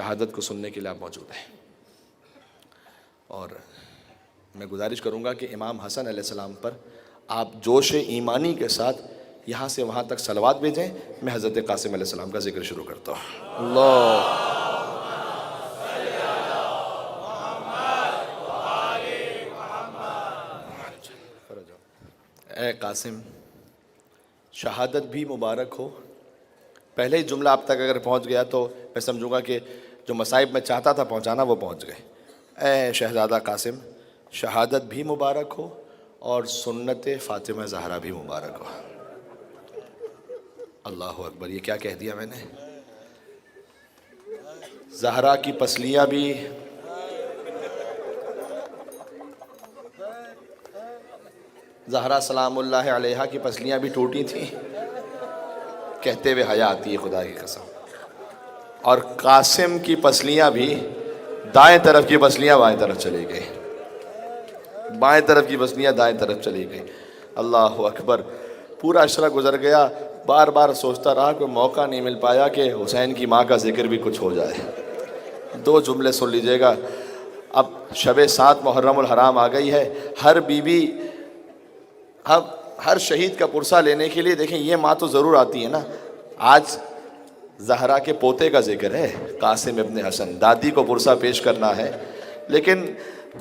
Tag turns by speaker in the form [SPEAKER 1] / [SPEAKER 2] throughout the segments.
[SPEAKER 1] شہادت کو سننے کے لیے آپ موجود ہیں، اور میں گزارش کروں گا کہ امام حسن علیہ السلام پر آپ جوش ایمانی کے ساتھ یہاں سے وہاں تک صلوات بھیجیں۔ میں حضرت قاسم علیہ السلام کا ذکر شروع کرتا ہوں۔ اللہ اے قاسم، شہادت بھی مبارک ہو۔ پہلے ہی جملہ آپ تک اگر پہنچ گیا تو میں سمجھوں گا کہ جو مصائب میں چاہتا تھا پہنچانا وہ پہنچ گئے۔ اے شہزادہ قاسم، شہادت بھی مبارک ہو اور سنت فاطمہ زہرا بھی مبارک ہو۔ اللہ اکبر، یہ کیا کہہ دیا میں نے؟ زہرا کی پسلیاں بھی، زہرا سلام اللہ علیہا کی پسلیاں بھی ٹوٹی تھیں، کہتے ہوئے حیا آتی ہے خدا کی قسم۔ اور قاسم کی پسلیاں بھی، دائیں طرف کی پسلیاں بائیں طرف چلی گئی، بائیں طرف کی پسلیاں دائیں طرف چلی گئی۔ اللہ اکبر، پورا عشرہ گزر گیا، بار بار سوچتا رہا، کوئی موقع نہیں مل پایا کہ حسین کی ماں کا ذکر بھی کچھ ہو جائے۔ دو جملے سن لیجئے گا۔ اب شب 7 محرم الحرام آ گئی ہے، ہر بیوی ہر شہید کا پرسہ لینے کے لیے، دیکھیں یہ ماں تو ضرور آتی ہے نا۔ آج زہرا کے پوتے کا ذکر ہے، قاسم ابن حسن، دادی کو پرسہ پیش کرنا ہے، لیکن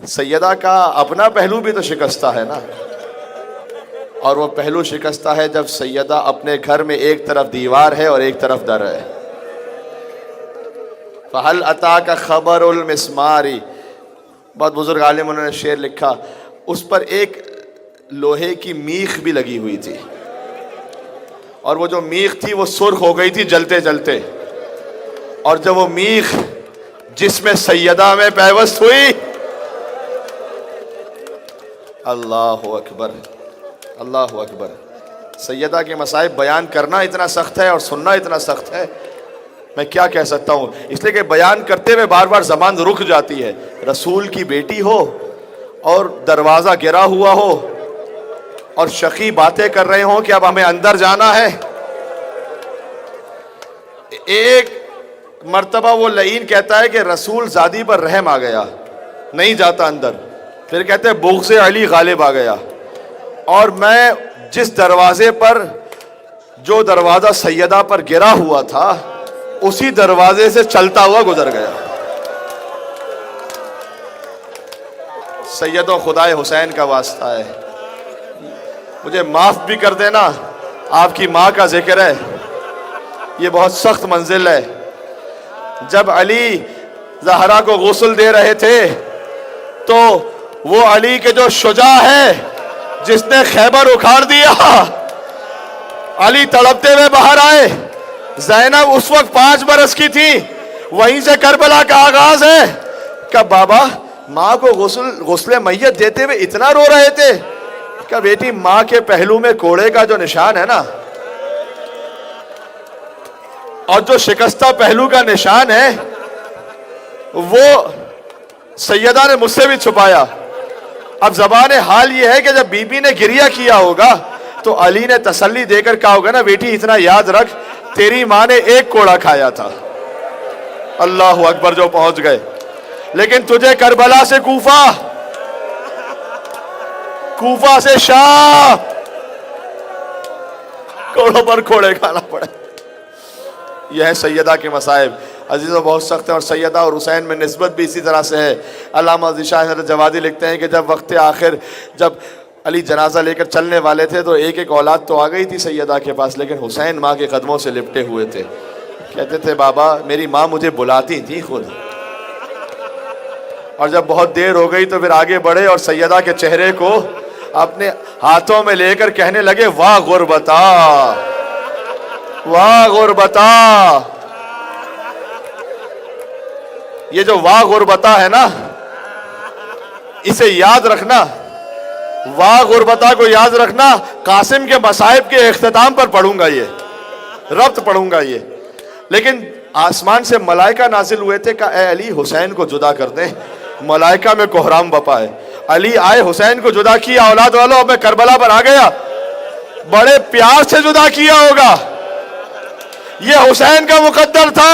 [SPEAKER 1] سیدہ کا اپنا پہلو بھی تو شکستہ ہے نا، اور وہ پہلو شکستہ ہے جب سیدہ اپنے گھر میں ایک طرف دیوار ہے اور ایک طرف در ہے۔ فَهَلْ أَتَاكَ خَبَرُ الْمِسْمَارِ، بہت بزرگ عالم انہوں نے شعر لکھا، اس پر ایک لوہے کی میخ بھی لگی ہوئی تھی، اور وہ جو میخ تھی وہ سرخ ہو گئی تھی جلتے جلتے، اور جب وہ میخ جس میں سیدہ میں پیوست ہوئی، اللہ اکبر اللہ اکبر۔ سیدہ کے مصائب بیان کرنا اتنا سخت ہے اور سننا اتنا سخت ہے، میں کیا کہہ سکتا ہوں، اس لیے کہ بیان کرتے ہوئے بار بار زبان رک جاتی ہے۔ رسول کی بیٹی ہو اور دروازہ گرا ہوا ہو اور شقی باتیں کر رہے ہوں کہ اب ہمیں اندر جانا ہے۔ ایک مرتبہ وہ لعین کہتا ہے کہ رسول زادی پر رحم آ گیا، نہیں جاتا اندر، پھر کہتے بغض علی غالب آ گیا، اور میں جس دروازے پر، جو دروازہ سیدہ پر گرا ہوا تھا، اسی دروازے سے چلتا ہوا گزر گیا۔ سید و خدائے حسین کا واسطہ ہے، مجھے معاف بھی کر دینا، آپ کی ماں کا ذکر ہے، یہ بہت سخت منزل ہے۔ جب علی زہرا کو غسل دے رہے تھے تو وہ علی کے جو شجاع ہے جس نے خیبر اکھاڑ دیا، علی تڑپتے ہوئے باہر آئے۔ زینب اس وقت 5 برس کی تھی، وہیں سے کربلا کا آغاز ہے۔ کہ بابا ماں کو غسل میت دیتے ہوئے اتنا رو رہے تھے؟ کہ بیٹی ماں کے پہلو میں کوڑے کا جو نشان ہے نا، اور جو شکستہ پہلو کا نشان ہے، وہ سیدہ نے مجھ سے بھی چھپایا۔ اب زبان حال یہ ہے کہ جب بی بی نے گریہ کیا ہوگا تو علی نے تسلی دے کر کہا ہوگا نا، بیٹی اتنا یاد رکھ، تیری ماں نے ایک کوڑا کھایا تھا۔ اللہ اکبر، جو پہنچ گئے۔ لیکن تجھے کربلا سے کوفہ، کوفہ سے شام، کوڑوں پر کوڑے کھانا پڑے۔ یہ ہے سیدہ کے مصائب عزیزوں، بہت سخت ہے، اور سیدہ اور حسین میں نسبت بھی اسی طرح سے ہے۔ علامہ ذیشان حضرت جوادی لکھتے ہیں کہ جب وقت آخر، جب علی جنازہ لے کر چلنے والے تھے تو ایک ایک اولاد تو آ گئی تھی سیدہ کے پاس، لیکن حسین ماں کے قدموں سے لپٹے ہوئے تھے۔ کہتے تھے بابا میری ماں مجھے بلاتی تھی خود، اور جب بہت دیر ہو گئی تو پھر آگے بڑھے اور سیدہ کے چہرے کو اپنے ہاتھوں میں لے کر کہنے لگے، واہ غربتا، واہ غربتا۔ یہ جو واہ غربتا ہے نا، اسے یاد رکھنا، واہ غربتا کو یاد رکھنا۔ قاسم کے مصائب کے اختتام پر پڑھوں گا، یہ ربط پڑھوں گا یہ۔ لیکن آسمان سے ملائکہ نازل ہوئے تھے کہ اے علی حسین کو جدا کر دیں، ملائکہ میں کوہرام بپا ہے۔ علی آئے، حسین کو جدا کیا، اولاد والو اب میں کربلا پر آ گیا، بڑے پیار سے جدا کیا ہوگا، یہ حسین کا مقدر تھا۔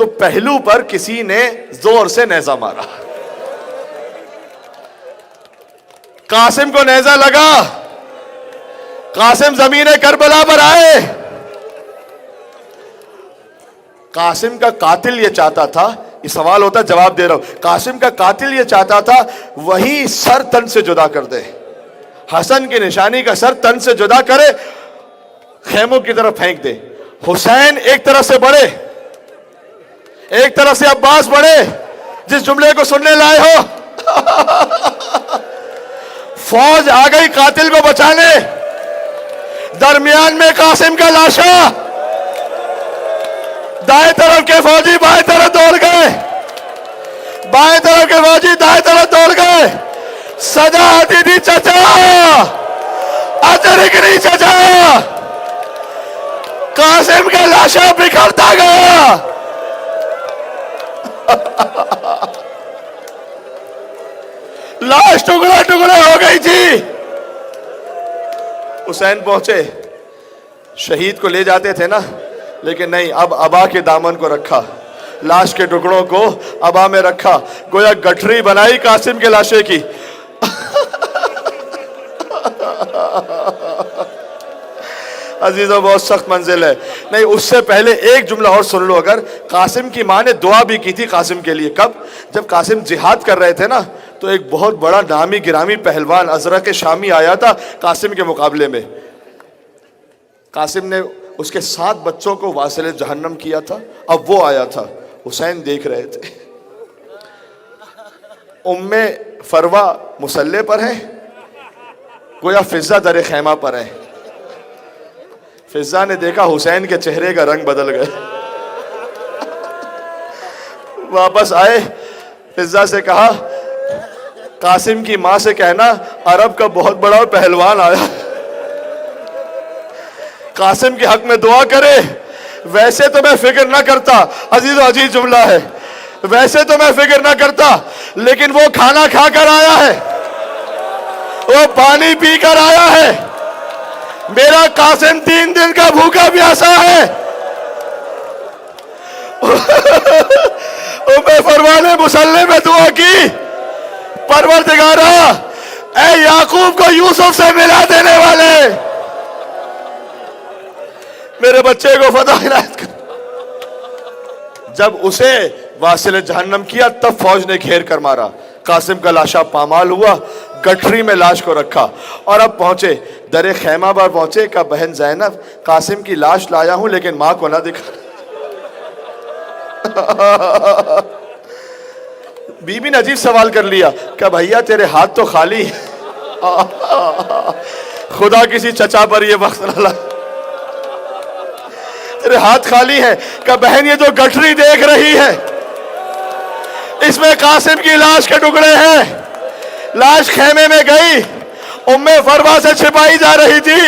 [SPEAKER 1] تو پہلو پر کسی نے زور سے نیزہ مارا. قاسم کو نیزہ لگا, قاسم زمین کربلا پر آئے. قاسم کا قاتل یہ چاہتا تھا, یہ سوال ہوتا ہے جواب دے رہا ہوں, قاسم کا قاتل یہ چاہتا تھا وہی سر تن سے جدا کر دے, حسن کی نشانی کا سر تن سے جدا کرے, خیموں کی طرف پھینک دے. حسین ایک طرف سے بڑھے, ایک طرف سے عباس بڑھے, جس جملے کو سننے لائے ہو. فوج آ گئی قاتل کو بچانے, درمیان میں قاسم کا لاشا, دائیں طرف کے فوجی بائیں طرف دوڑ گئے, بائیں طرف کے فوجی دائیں طرف دوڑ گئے. سزا آتی تھی چچا, اجر گری چچا, قاسم کا لاشا بکھرتا گیا. لاش ٹکڑے ٹکڑے ہو گئی تھی. حسین پہنچے, شہید کو لے جاتے تھے نا, لیکن نہیں, اب ابا کے دامن کو رکھا, لاش کے ٹکڑوں کو ابا میں رکھا, گویا گٹھری بنائی قاسم کے لاشے کی. عزیزوں بہت سخت منزل ہے. نہیں, اس سے پہلے ایک جملہ اور سن لو. اگر قاسم کی ماں نے دعا بھی کی تھی قاسم کے لیے. کب؟ جب قاسم جہاد کر رہے تھے نا, تو ایک بہت بڑا نامی گرامی پہلوان ازرق شامی آیا تھا قاسم کے مقابلے میں. قاسم نے اس کے 7 بچوں کو واصل جہنم کیا تھا. اب وہ آیا تھا, حسین دیکھ رہے تھے. ام فروا مسلح پر ہے, گویا فضہ در خیمہ پر ہے. فضہ نے دیکھا حسین کے چہرے کا رنگ بدل گئے. واپس آئے, فضہ سے کہا قاسم کی ماں سے کہنا عرب کا بہت بڑا پہلوان آیا, قاسم کے حق میں دعا کرے. ویسے تو میں فکر نہ کرتا, عزیز و عزیز جملہ ہے, ویسے تو میں فکر نہ کرتا, لیکن وہ کھانا کھا کر آیا ہے, وہ پانی پی کر آیا ہے. میرا قاسم 3 دن کا بھوکا پیاسا ہے. فروا نے مسلح میں دعا کی, پروردگارا اے یعقوب کو یوسف سے ملا دینے والے, میرے بچے کو فتح عنایت کر. جب اسے واصل جہنم کیا تب فوج نے گھیر کر مارا. قاسم کا لاشا پامال ہوا, گٹھری میں لاش کو رکھا, اور اب پہنچے در خیمہ پر پہنچے. کہ بہن زینب قاسم کی لاش لایا ہوں لیکن ماں کو نہ دکھا. بی بی نے عجیب سوال کر لیا کہ بھیا تیرے ہاتھ تو خالی, خدا کسی چچا پر یہ وقت نہ لا, تیرے ہاتھ خالی ہیں. کہ بہن یہ جو گٹھری دیکھ رہی ہے اس میں قاسم کی لاش کے ٹکڑے ہیں. لاش خیمے میں گئی, ام فروا سے چھپائی جا رہی تھی.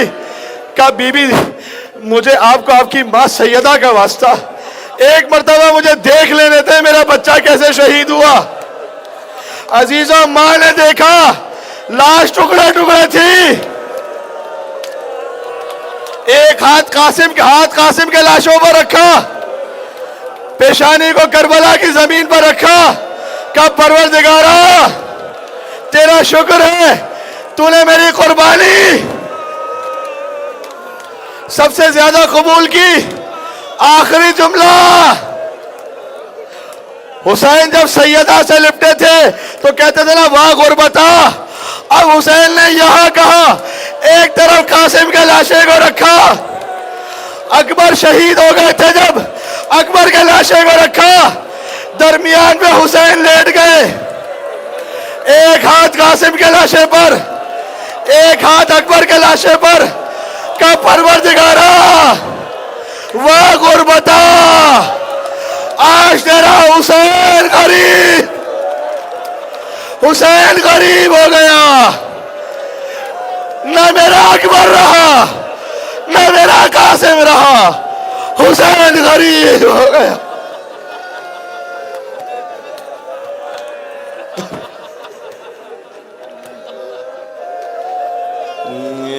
[SPEAKER 1] کہ بی بی مجھے آپ کو آپ کی ماں سیدہ کا واسطہ, ایک مرتبہ مجھے دیکھ لینے تھے میرا بچہ کیسے شہید ہوا. عزیزوں ماں نے دیکھا لاش ٹکڑے ٹکڑے تھی. ایک ہاتھ قاسم کے لاشوں پر رکھا, پیشانی کو کربلا کی زمین پر رکھا. کہ پروردگارا تیرا شکر ہے, تو نے میری قربانی سب سے زیادہ قبول کی. آخری جملہ, حسین جب سیدہ سے لپٹے تھے تو کہتے تھے نا واہ غربتا. اب حسین نے یہاں کہا, ایک طرف قاسم کے لاشے کو رکھا, اکبر شہید ہو گئے تھے جب اکبر کے لاشے کو رکھا, درمیان میں حسین لیٹ گئے. ایک ہاتھ قاسم کے لاشے پر, ایک ہاتھ اکبر کے لاشے پر. کہ پروردگارا واہ غربتا, آج تیرا حسین غریب ہو گیا. نہ میرا اکبر رہا نہ میرا قاسم رہا, حسین غریب ہو گیا.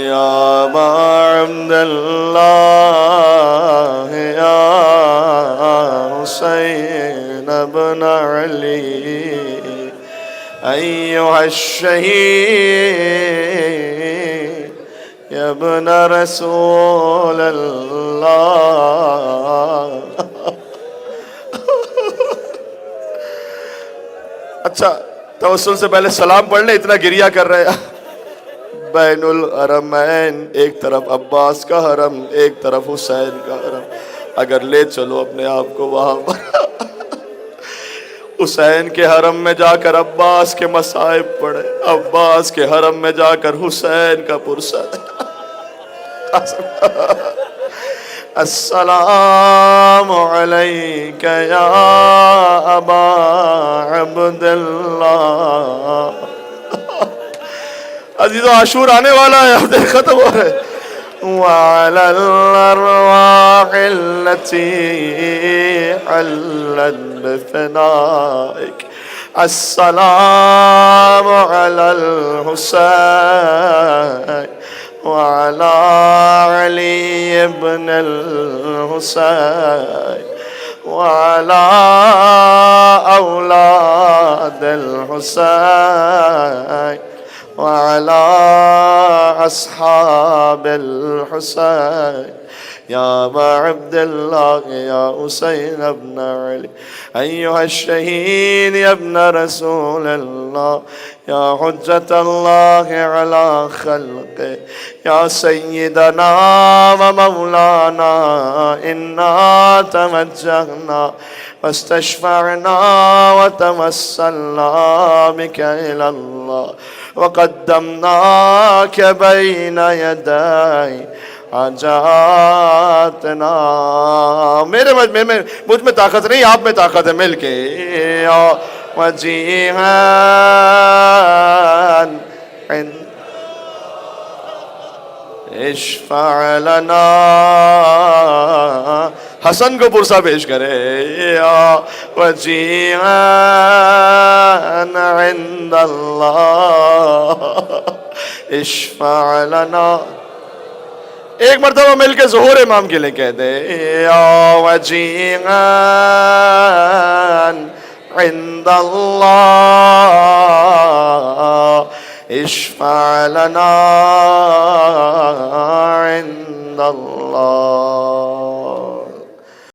[SPEAKER 1] یا عبد اللہ یا حسین لي أيها الشهيد يا ابن رسول الله. اچھا توسل سے پہلے سلام پڑھ لیں، اتنا گریہ کر رہے ہیں. بین الحرمین، ایک طرف عباس کا حرم، ایک طرف حسین کا حرم. اگر لے چلو اپنے آپ کو وہاں پر، حسین کے حرم میں جا کر عباس کے مصائب پڑھے، عباس کے حرم میں جا کر حسین کا پرسہ. السلام علیک یا ابا عبداللہ. عزیزو عاشور آنے والا ہے، اب دیکھ ختم ہو رہے. وعلى الأرواح التي حلت بفنائك السلام على الحسين وعلى علي بن الحسين وعلى أولاد الحسين وعلى أصحاب الحسين يا أبا عبد الله يا حسين بن علي أيها الشهيد يا ابن رسول الله يا حجة الله على خلقه يا سيدنا ومولانا إنا توجهنا واستشفعنا وتوسلنا بك إلى الله وقدمناك بين يدي حاجاتنا. مجھ میں طاقت نہیں، آپ میں طاقت ہے. مل کے وجیہان اشفع لنا. حسن کو پرسہ پیش کرے. وجیہان عند اللہ اشفع لنا. ایک مرتبہ مل کے ظہور امام کے لئے کہہ دے. وجیہان عند اللہ اشفع لنا عند اللہ.